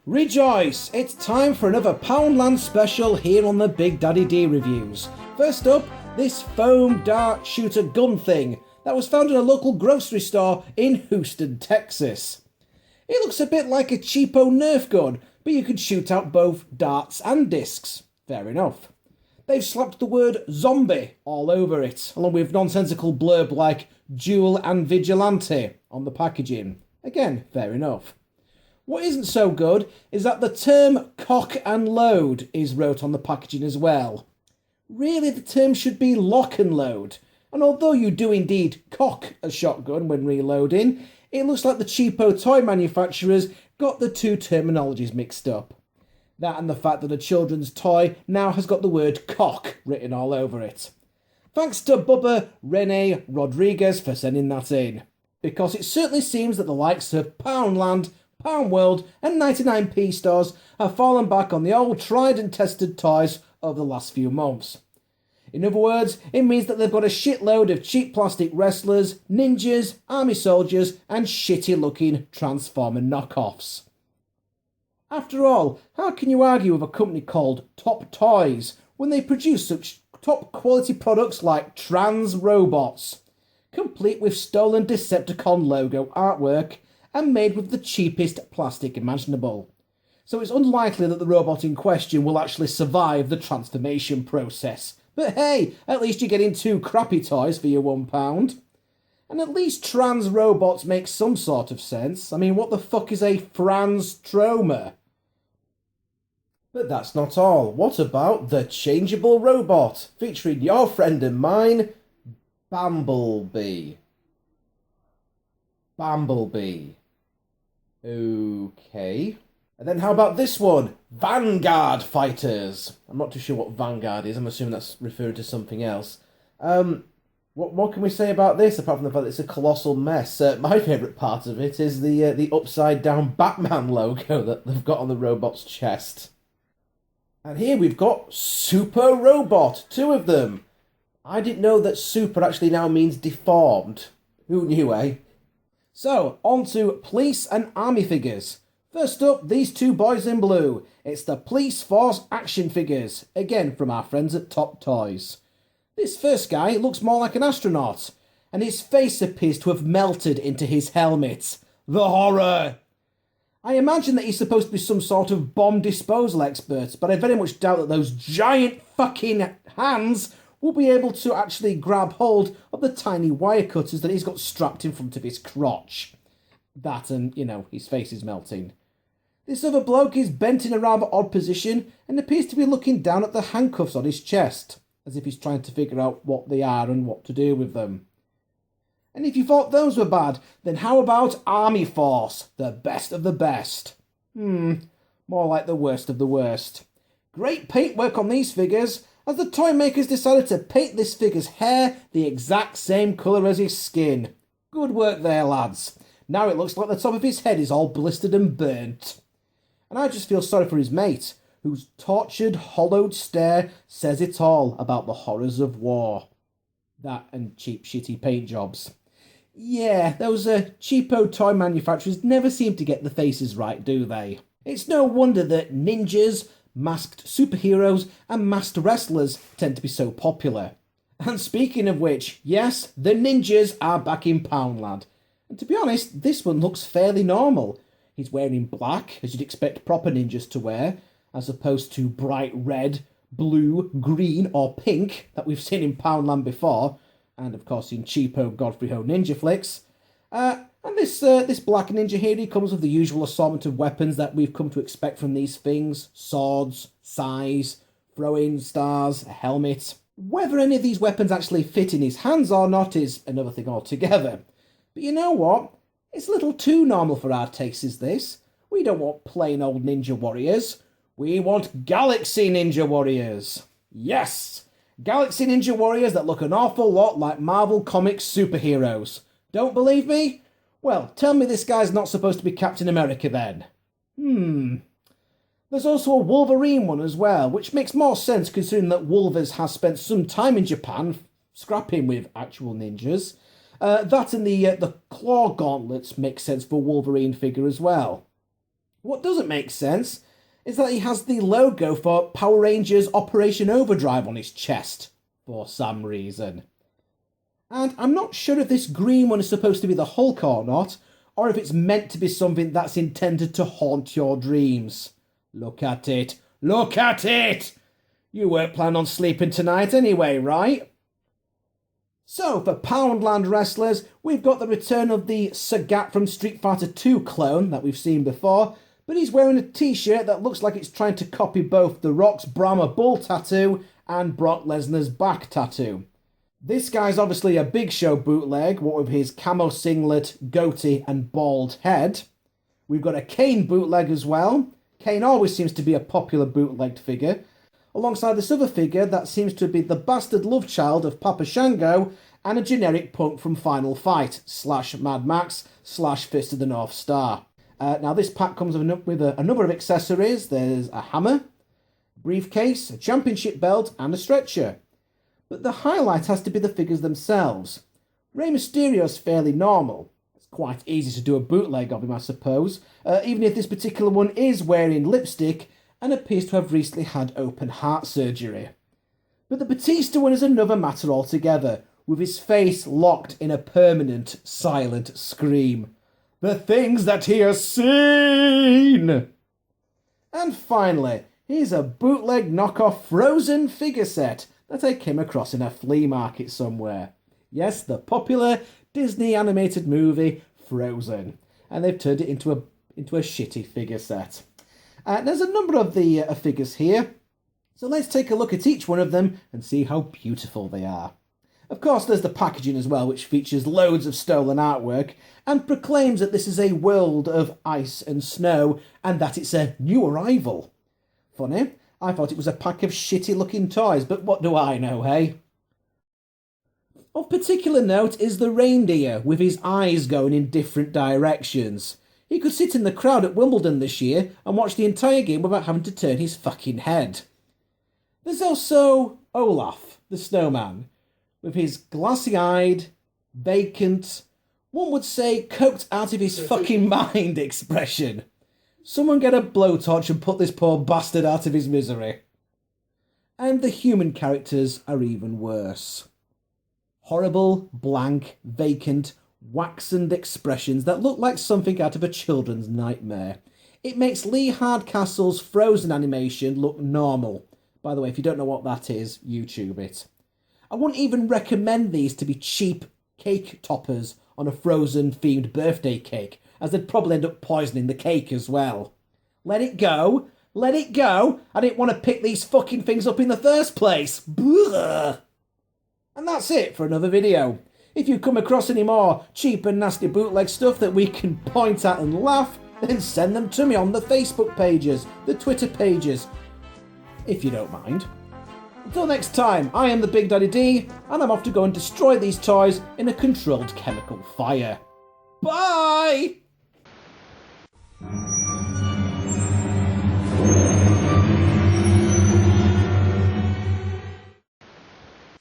Rejoice! It's time for another Poundland special here on the Big Daddy D Reviews. First up, this foam dart shooter gun thing that was found in a local grocery store in Houston, Texas. It looks a bit like a cheapo Nerf gun, but you can shoot out both darts and discs. Fair enough. They've slapped the word zombie all over it, along with nonsensical blurb like duel and vigilante on the packaging. Again, fair enough. What isn't so good is that the term cock and load is wrote on the packaging as well. Really, the term should be lock and load. And although you do indeed cock a shotgun when reloading, it looks like the cheapo toy manufacturers got the two terminologies mixed up. That and the fact that a children's toy now has got the word cock written all over it. Thanks to Bubba Rene Rodriguez for sending that in, because it certainly seems that the likes of Poundland, Pound World and 99p stores have fallen back on the old tried and tested toys over the last few months. In other words, it means that they've got a shitload of cheap plastic wrestlers, ninjas, army soldiers and shitty looking Transformer knockoffs. After all, how can you argue with a company called Top Toys when they produce such top quality products like Trans Robots, complete with stolen Decepticon logo artwork and made with the cheapest plastic imaginable? So it's unlikely that the robot in question will actually survive the transformation process. But hey, at least you're getting two crappy toys for your £1. And at least trans robots make some sort of sense. I mean, what the fuck is a Franstroma? But that's not all. What about the changeable robot, featuring your friend and mine, Bumblebee? Bumblebee. Okay. And then how about this one? Vanguard Fighters. I'm not too sure what Vanguard is. I'm assuming that's referring to something else. What can we say about this, apart from the fact that it's a colossal mess? My favourite part of it is the upside-down Batman logo that they've got on the robot's chest. And here we've got Super Robot, two of them. I didn't know that super actually now means deformed. Who knew, eh? So, on to police and army figures. First up, these two boys in blue. It's the Police Force action figures, again from our friends at Top Toys. This first guy looks more like an astronaut, and his face appears to have melted into his helmet. The horror! I imagine that he's supposed to be some sort of bomb disposal expert, but I very much doubt that those giant fucking hands will be able to actually grab hold of the tiny wire cutters that he's got strapped in front of his crotch. That and, his face is melting. This other bloke is bent in a rather odd position and appears to be looking down at the handcuffs on his chest, as if he's trying to figure out what they are and what to do with them. And if you thought those were bad, then how about Army Force, the best of the best? More like the worst of the worst. Great paintwork on these figures, as the toy makers decided to paint this figure's hair the exact same colour as his skin. Good work there, lads. Now it looks like the top of his head is all blistered and burnt. And I just feel sorry for his mate, whose tortured, hollowed stare says it all about the horrors of war. That and cheap, shitty paint jobs. Yeah, those cheapo toy manufacturers never seem to get the faces right, do they? It's no wonder that ninjas, masked superheroes, and masked wrestlers tend to be so popular. And speaking of which, yes, the ninjas are back in Poundland. And to be honest, this one looks fairly normal. He's wearing black, as you'd expect proper ninjas to wear, as opposed to bright red, blue, green, or pink that we've seen in Poundland before, and of course in cheapo Godfrey Ho ninja flicks. And this black ninja here, he comes with the usual assortment of weapons that we've come to expect from these things. Swords, sais, throwing stars, a helmet. Whether any of these weapons actually fit in his hands or not is another thing altogether. But you know what? It's a little too normal for our tastes, this. We don't want plain old ninja warriors. We want Galaxy Ninja Warriors. Yes! Galaxy Ninja Warriors that look an awful lot like Marvel Comics superheroes. Don't believe me? Well, tell me this guy's not supposed to be Captain America then. There's also a Wolverine one as well, which makes more sense considering that Wolvers has spent some time in Japan scrapping with actual ninjas. That and the claw gauntlets make sense for a Wolverine figure as well. What doesn't make sense is that he has the logo for Power Rangers Operation Overdrive on his chest, for some reason. And I'm not sure if this green one is supposed to be the Hulk or not, or if it's meant to be something that's intended to haunt your dreams. Look at it. Look at it! You weren't planning on sleeping tonight anyway, right? So, for Poundland Wrestlers, we've got the return of the Sagat from Street Fighter 2 clone that we've seen before, but he's wearing a t-shirt that looks like it's trying to copy both The Rock's Brahma Bull tattoo and Brock Lesnar's back tattoo. This guy's obviously a Big Show bootleg, what with his camo singlet, goatee and bald head. We've got a Kane bootleg as well. Kane always seems to be a popular bootlegged figure, alongside this other figure that seems to be the bastard love child of Papa Shango and a generic punk from Final Fight / Mad Max / Fist of the North Star. Now this pack comes with a number of accessories. There's a hammer, briefcase, a championship belt and a stretcher. But the highlight has to be the figures themselves. Rey Mysterio's fairly normal. It's quite easy to do a bootleg of him, I suppose, even if this particular one is wearing lipstick and appears to have recently had open heart surgery. But the Batista one is another matter altogether, with his face locked in a permanent silent scream. The things that he has seen! And finally, here's a bootleg knockoff Frozen figure set that I came across in a flea market somewhere. Yes, the popular Disney animated movie Frozen. And they've turned it into a shitty figure set. There's a number of the figures here, so let's take a look at each one of them and see how beautiful they are. Of course, there's the packaging as well, which features loads of stolen artwork and proclaims that this is a world of ice and snow and that it's a new arrival. Funny, I thought it was a pack of shitty-looking toys, but what do I know, hey? Of particular note is the reindeer, with his eyes going in different directions. He could sit in the crowd at Wimbledon this year and watch the entire game without having to turn his fucking head. There's also Olaf the Snowman, with his glassy-eyed, vacant, one would say coked out of his fucking mind expression. Someone get a blowtorch and put this poor bastard out of his misery. And the human characters are even worse. Horrible, blank, vacant, waxened expressions that look like something out of a children's nightmare. It makes Lee Hardcastle's Frozen animation look normal. By the way, if you don't know what that is, YouTube it. I wouldn't even recommend these to be cheap cake toppers on a Frozen-themed birthday cake, as they'd probably end up poisoning the cake as well. Let it go! Let it go! I didn't want to pick these fucking things up in the first place! Blah. And that's it for another video. If you come across any more cheap and nasty bootleg stuff that we can point at and laugh, then send them to me on the Facebook pages, the Twitter pages, if you don't mind. Until next time, I am the Big Daddy D, and I'm off to go and destroy these toys in a controlled chemical fire. Bye!